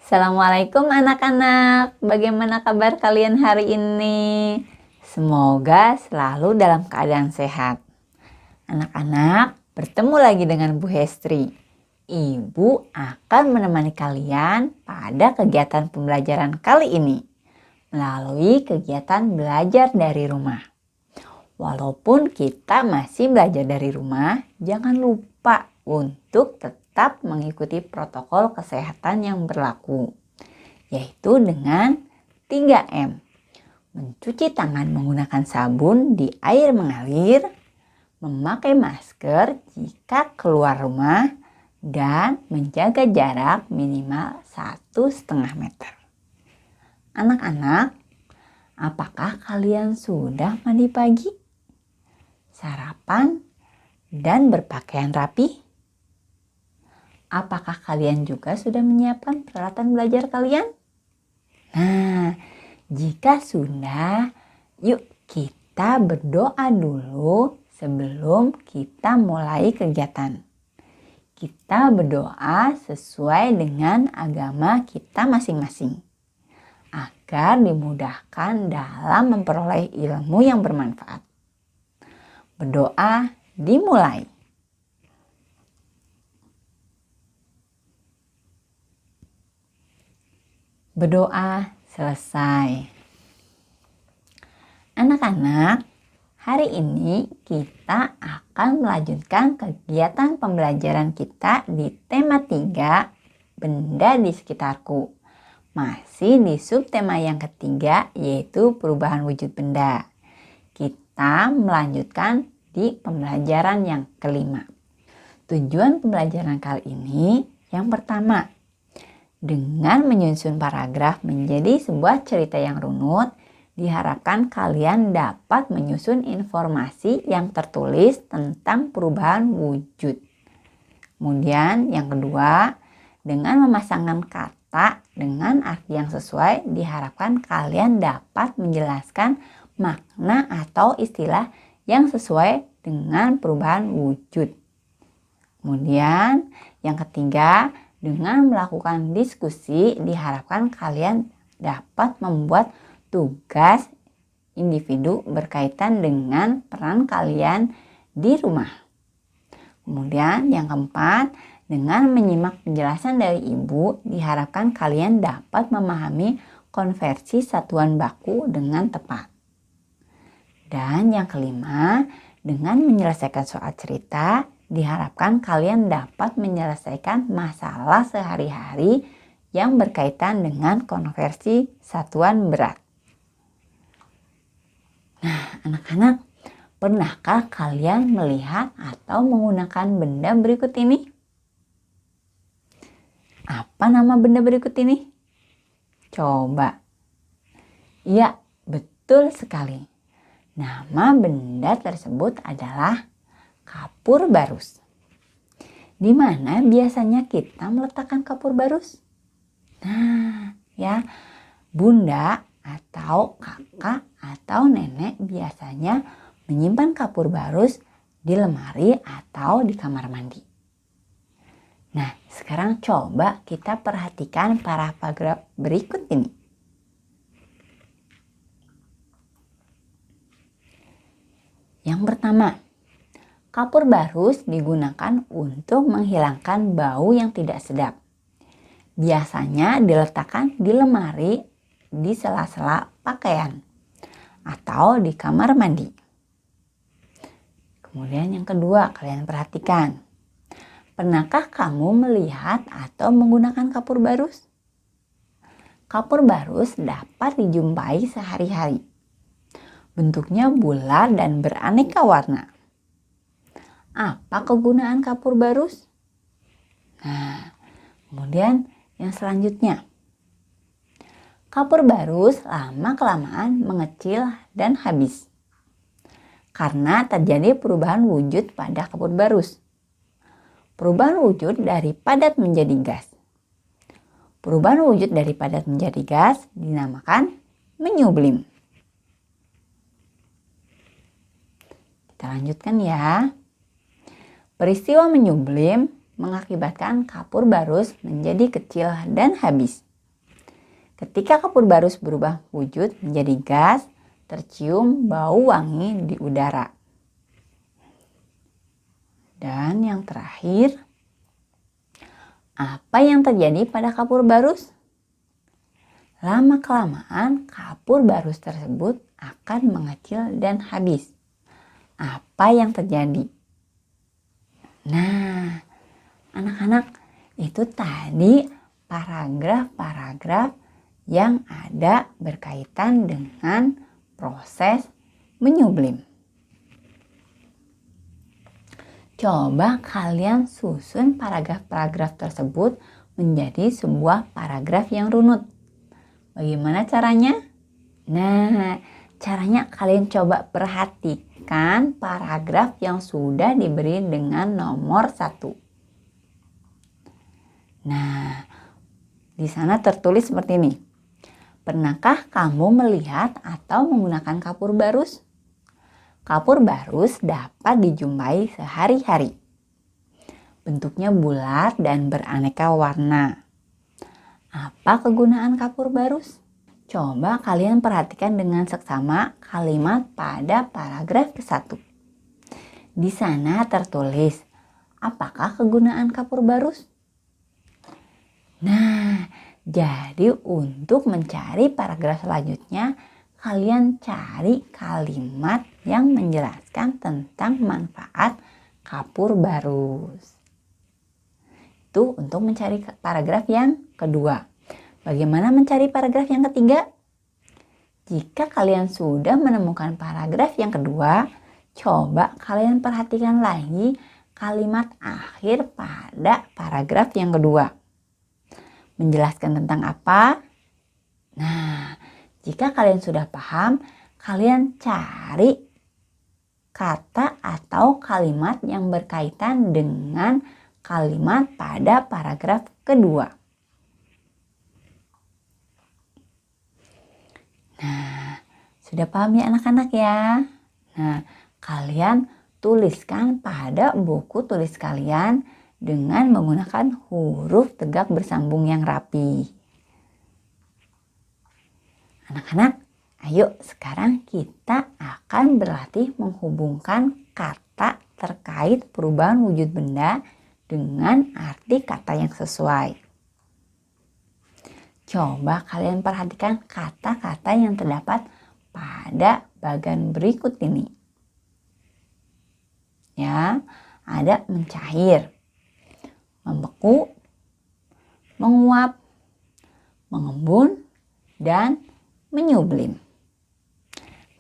Assalamualaikum anak-anak, bagaimana kabar kalian hari ini? Semoga selalu dalam keadaan sehat. Anak-anak, bertemu lagi dengan Bu Hestri. Ibu akan menemani kalian pada kegiatan pembelajaran kali ini melalui kegiatan belajar dari rumah. Walaupun kita masih belajar dari rumah, jangan lupa untuk tetap mengikuti protokol kesehatan yang berlaku, yaitu dengan 3M. Mencuci tangan menggunakan sabun di air mengalir, memakai masker jika keluar rumah, dan menjaga jarak minimal 1,5 meter. Anak-anak, apakah kalian sudah mandi pagi, sarapan, dan berpakaian rapi? Apakah kalian juga sudah menyiapkan peralatan belajar kalian? Nah, jika sudah, yuk kita berdoa dulu sebelum kita mulai kegiatan. Kita berdoa sesuai dengan agama kita masing-masing, agar dimudahkan dalam memperoleh ilmu yang bermanfaat. Berdoa dimulai. Berdoa selesai. Anak-anak, hari ini kita akan melanjutkan kegiatan pembelajaran kita di tema 3, benda di sekitarku. Masih di subtema yang ketiga, yaitu perubahan wujud benda. Kita melanjutkan di pembelajaran yang kelima. Tujuan pembelajaran kali ini yang pertama, dengan menyusun paragraf menjadi sebuah cerita yang runut, diharapkan kalian dapat menyusun informasi yang tertulis tentang perubahan wujud. Kemudian yang kedua, dengan memasangkan kata dengan arti yang sesuai, diharapkan kalian dapat menjelaskan makna atau istilah yang sesuai dengan perubahan wujud. Kemudian yang ketiga, dengan melakukan diskusi, diharapkan kalian dapat membuat tugas individu berkaitan dengan peran kalian di rumah. Kemudian yang keempat, dengan menyimak penjelasan dari ibu, diharapkan kalian dapat memahami konversi satuan baku dengan tepat. Dan yang kelima, dengan menyelesaikan soal cerita, diharapkan kalian dapat menyelesaikan masalah sehari-hari yang berkaitan dengan konversi satuan berat. Nah, anak-anak, pernahkah kalian melihat atau menggunakan benda berikut ini? Apa nama benda berikut ini? Coba. Ya, betul sekali. Nama benda tersebut adalah kapur barus. Di mana biasanya kita meletakkan kapur barus? Nah, ya, bunda atau kakak atau nenek biasanya menyimpan kapur barus di lemari atau di kamar mandi. Nah, sekarang coba kita perhatikan paragraf berikut ini. Yang pertama, kapur barus digunakan untuk menghilangkan bau yang tidak sedap. Biasanya diletakkan di lemari, di sela-sela pakaian, atau di kamar mandi. Kemudian yang kedua, kalian perhatikan. Pernahkah kamu melihat atau menggunakan kapur barus? Kapur barus dapat dijumpai sehari-hari. Bentuknya bulat dan beraneka warna. Apa kegunaan kapur barus? Nah, kemudian yang selanjutnya. Kapur barus lama-kelamaan mengecil dan habis. Karena terjadi perubahan wujud pada kapur barus. Perubahan wujud dari padat menjadi gas. Perubahan wujud dari padat menjadi gas dinamakan menyublim. Kita lanjutkan ya. Peristiwa menyublim mengakibatkan kapur barus menjadi kecil dan habis. Ketika kapur barus berubah wujud menjadi gas, tercium bau wangi di udara. Dan yang terakhir, apa yang terjadi pada kapur barus? Lama-kelamaan kapur barus tersebut akan mengecil dan habis. Apa yang terjadi? Nah, anak-anak, itu tadi paragraf-paragraf yang ada berkaitan dengan proses menyublim. Coba kalian susun paragraf-paragraf tersebut menjadi sebuah paragraf yang runut. Bagaimana caranya? Nah, caranya kalian coba perhatikan paragraf yang sudah diberi dengan nomor 1. Nah, di sana tertulis seperti ini. Pernahkah kamu melihat atau menggunakan kapur barus? Kapur barus dapat dijumpai sehari-hari. Bentuknya bulat dan beraneka warna. Apa kegunaan kapur barus? Coba kalian perhatikan dengan seksama kalimat pada paragraf ke-1. Di sana tertulis, apakah kegunaan kapur barus? Nah, jadi untuk mencari paragraf selanjutnya, kalian cari kalimat yang menjelaskan tentang manfaat kapur barus. Itu untuk mencari paragraf yang kedua. Bagaimana mencari paragraf yang ketiga? Jika kalian sudah menemukan paragraf yang kedua, coba kalian perhatikan lagi kalimat akhir pada paragraf yang kedua. Menjelaskan tentang apa? Nah, jika kalian sudah paham, kalian cari kata atau kalimat yang berkaitan dengan kalimat pada paragraf kedua. Nah, sudah paham ya anak-anak ya? Nah, kalian tuliskan pada buku tulis kalian dengan menggunakan huruf tegak bersambung yang rapi. Anak-anak, ayo sekarang kita akan berlatih menghubungkan kata terkait perubahan wujud benda dengan arti kata yang sesuai. Coba kalian perhatikan kata-kata yang terdapat pada bagian berikut ini. Ya, ada mencair, membeku, menguap, mengembun, dan menyublim.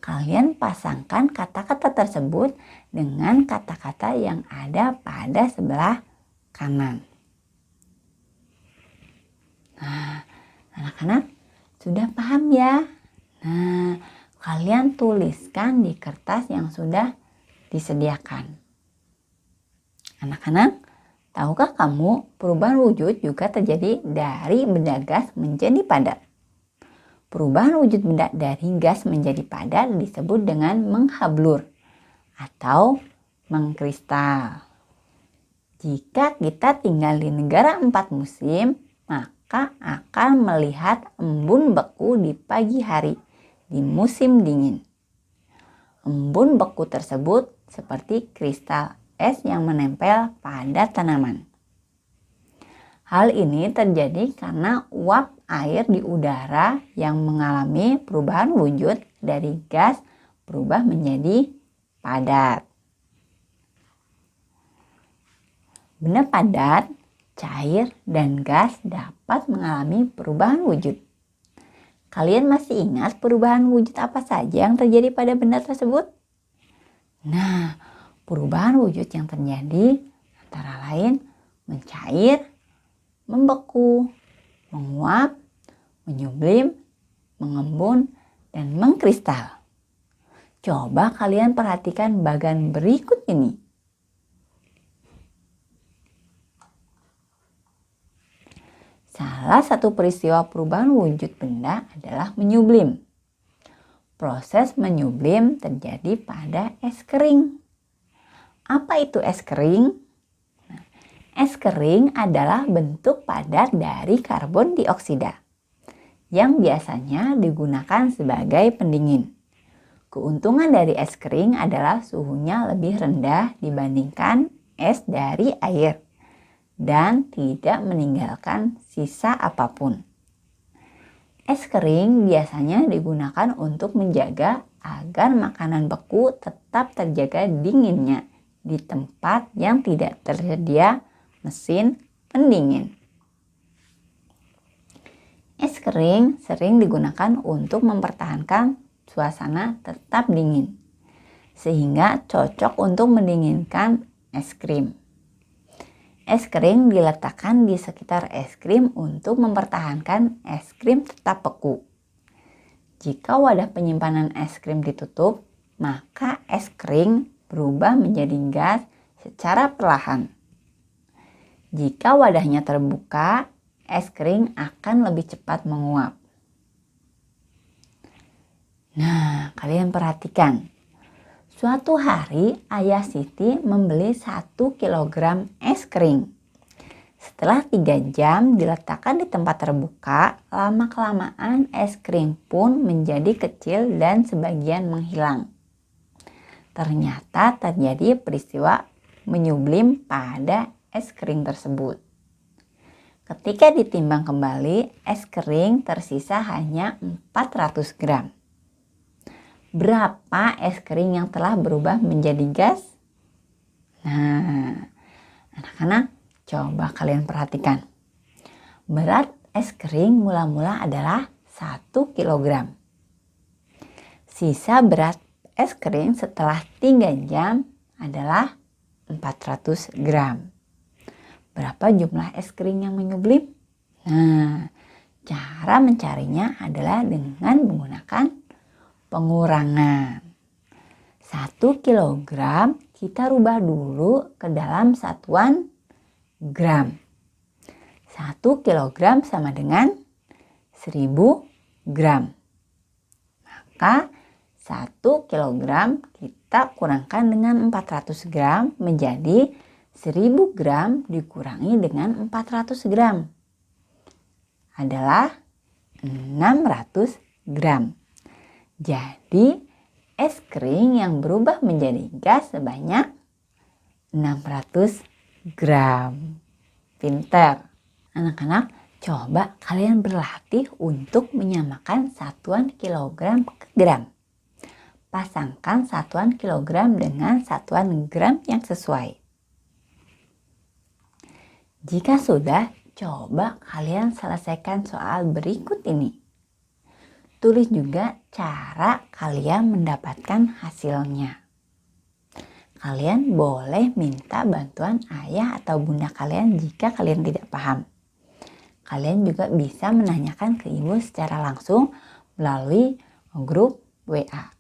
Kalian pasangkan kata-kata tersebut dengan kata-kata yang ada pada sebelah kanan. Nah, anak-anak sudah paham ya? Nah, kalian tuliskan di kertas yang sudah disediakan. Anak-anak, tahukah kamu perubahan wujud juga terjadi dari benda gas menjadi padat? Perubahan wujud benda dari gas menjadi padat disebut dengan menghablur atau mengkristal. Jika kita tinggal di negara 4 musim, maka akan melihat embun beku di pagi hari di musim dingin. Embun beku tersebut seperti kristal es yang menempel pada tanaman. Hal ini terjadi karena uap air di udara yang mengalami perubahan wujud dari gas berubah menjadi padat. Benda padat, cair, dan gas dapat mengalami perubahan wujud. Kalian masih ingat perubahan wujud apa saja yang terjadi pada benda tersebut? Nah, perubahan wujud yang terjadi antara lain mencair, membeku, menguap, menyublim, mengembun, dan mengkristal. Coba kalian perhatikan bagian berikut ini. Salah satu peristiwa perubahan wujud benda adalah menyublim. Proses menyublim terjadi pada es kering. Apa itu es kering? Es kering adalah bentuk padat dari karbon dioksida. yang biasanya digunakan sebagai pendingin. Keuntungan dari es kering adalah suhunya lebih rendah dibandingkan es dari air dan tidak meninggalkan sisa apapun. Es kering biasanya digunakan untuk menjaga agar makanan beku tetap terjaga dinginnya di tempat yang tidak tersedia mesin pendingin. Es kering sering digunakan untuk mempertahankan suasana tetap dingin, sehingga cocok untuk mendinginkan es krim. Es kering diletakkan di sekitar es krim untuk mempertahankan es krim tetap beku. Jika wadah penyimpanan es krim ditutup, maka es krim berubah menjadi gas secara perlahan. Jika wadahnya terbuka, es krim akan lebih cepat menguap. Nah, kalian perhatikan. Suatu hari ayah Siti membeli 1 kilogram es krim. Setelah 3 jam diletakkan di tempat terbuka, lama-kelamaan es krim pun menjadi kecil dan sebagian menghilang. Ternyata terjadi peristiwa menyublim pada es krim tersebut. Ketika ditimbang kembali, es krim tersisa hanya 400 gram. Berapa es krim yang telah berubah menjadi gas? Nah, anak-anak, coba kalian perhatikan. Berat es krim mula-mula adalah 1 kilogram. Sisa berat es krim setelah 3 jam adalah 400 gram. Berapa jumlah es krim yang menyublim? Nah, cara mencarinya adalah dengan menggunakan pengurangan. 1 kilogram kita rubah dulu ke dalam satuan gram. 1 kilogram sama dengan 1000 gram. Maka 1 kilogram kita kurangkan dengan 400 gram menjadi 1000 gram dikurangi dengan 400 gram adalah 600 gram. Jadi es krim yang berubah menjadi gas sebanyak 600 gram. Pinter. Anak-anak, coba kalian berlatih untuk menyamakan satuan kilogram ke gram. Pasangkan satuan kilogram dengan satuan gram yang sesuai. Jika sudah, coba kalian selesaikan soal berikut ini. Tulis juga cara kalian mendapatkan hasilnya. Kalian boleh minta bantuan ayah atau bunda kalian jika kalian tidak paham. Kalian juga bisa menanyakan ke ibu secara langsung melalui grup WA.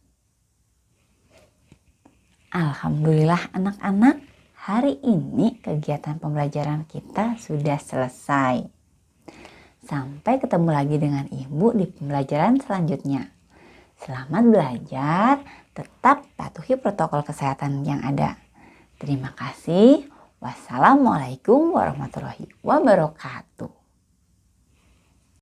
Alhamdulillah anak-anak, hari ini kegiatan pembelajaran kita sudah selesai. Sampai ketemu lagi dengan ibu di pembelajaran selanjutnya. Selamat belajar, tetap patuhi protokol kesehatan yang ada. Terima kasih. Wassalamualaikum warahmatullahi wabarakatuh.